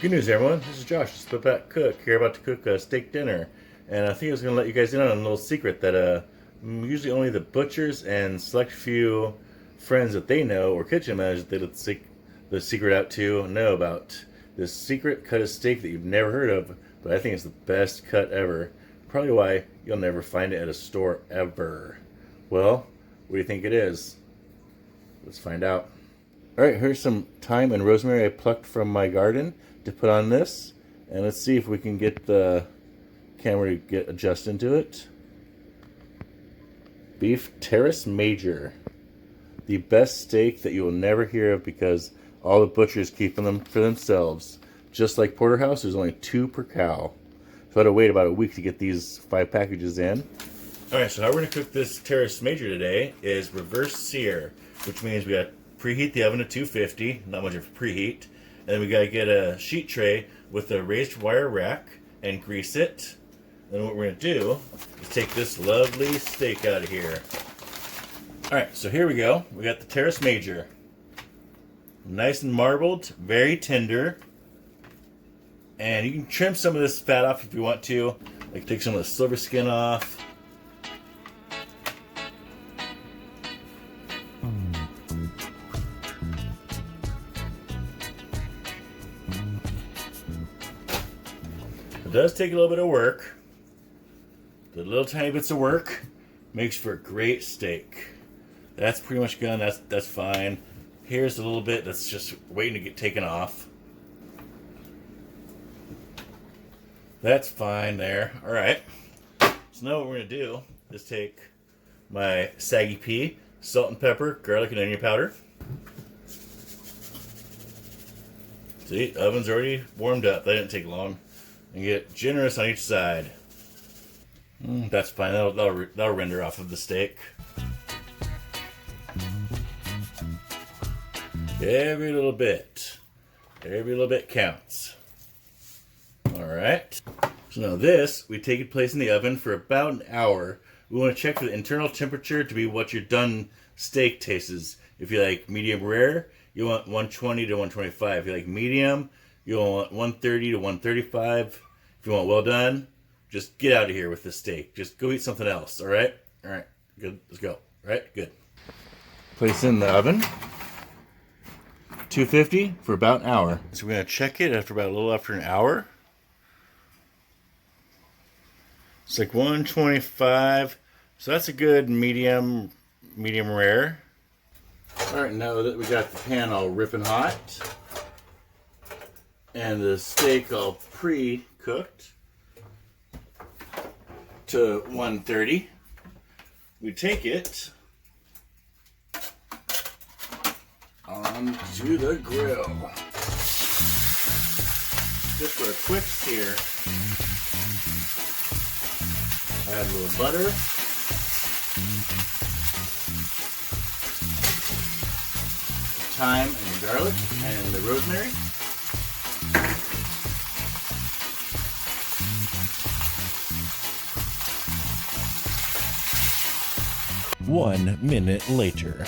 Good news, everyone. This is Josh, Split Back Cook, here about to cook a steak dinner. And I think I was going to let you guys in on a little secret that usually only the butchers and select few friends that they know or kitchen managers that they let the secret out to know about. This secret cut of steak that you've never heard of, but I think it's the best cut ever. Probably why you'll never find it at a store ever. Well, what do you think it is? Let's find out. Alright, here's some thyme and rosemary I plucked from my garden to put on this. And let's see if we can get the camera to get adjusted to it. Beef teres major. The best steak that you will never hear of because all the butchers keep them for themselves. Just like porterhouse, there's only 2 per cow. So I had to wait about a week to get these 5 packages in. Alright, so how we're going to cook this teres major today is reverse sear, which means we got to preheat the oven to 250, not much of a preheat. And then we got to get a sheet tray with a raised wire rack and grease it. Then what we're going to do is take this lovely steak out of here. Alright, so here we go. We got the teres major. Nice and marbled, very tender. And you can trim some of this fat off if you want to. Like take some of the silver skin off. It does take a little bit of work. The little tiny bits of work makes for a great steak. That's pretty much done. That's fine. Here's a little bit that's just waiting to get taken off. That's fine there. All right. So now what we're gonna do is take my saggy pea, salt and pepper, garlic and onion powder. See, the oven's already warmed up. That didn't take long. And get generous on each side. That's fine. That'll render off of the steak. Every little bit counts. All right. So now this, we take it place in the oven for about an hour. We want to check for the internal temperature to be what your done steak tastes. If you like medium rare, you want 120 to 125. If you like medium, you'll want 130 to 135. If you want well done, just get out of here with this steak. Just go eat something else, all right? All right, good, let's go. All right, good. Place in the oven, 250 for about an hour. So we're gonna check it after about a little after an hour. It's like 125, so that's a good medium rare. All right, now that we got the pan all ripping hot, and the steak all pre-cooked to 130, we take it onto the grill. Just for a quick sear. Add a little butter. Thyme and garlic and the rosemary. One minute later.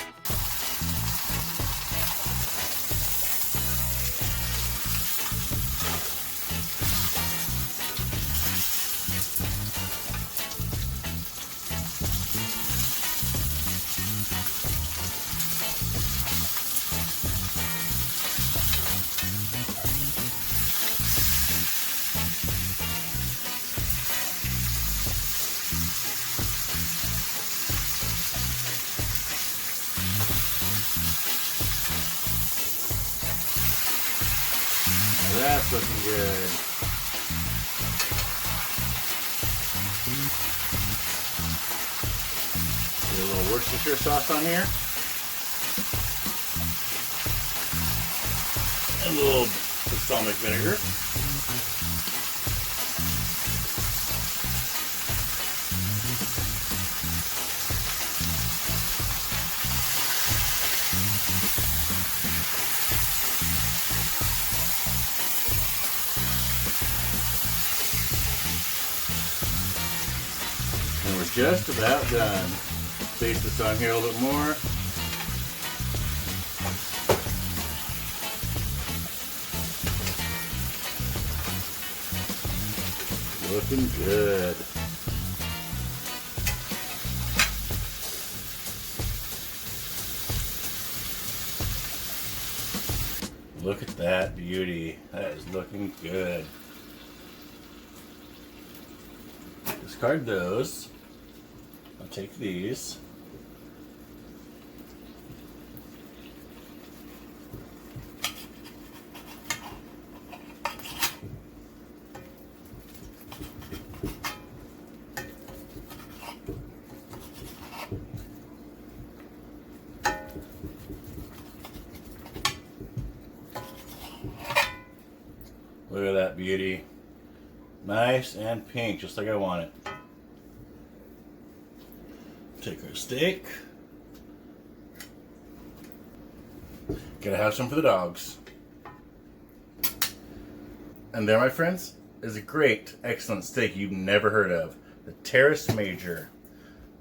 That's looking good. Get a little Worcestershire sauce on here. And a little balsamic vinegar. And we're just about done. Place this on here a little bit more. Looking good. Look at that beauty. That is looking good. Discard those. I'll take these. Look at that beauty. Nice and pink, just like I want it. Take our steak. Gotta have some for the dogs. And there, my friends, is a great, excellent steak you've never heard of. The Teres Major.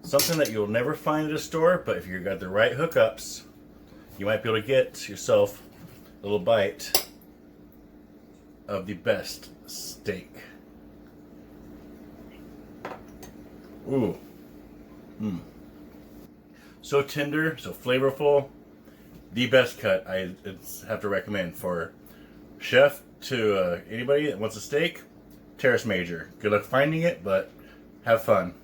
Something that you'll never find at a store, but if you've got the right hookups, you might be able to get yourself a little bite of the best steak. Ooh. So tender, so flavorful. The best cut I have to recommend for chef to anybody that wants a steak. Teres Major. Good luck finding it, but have fun.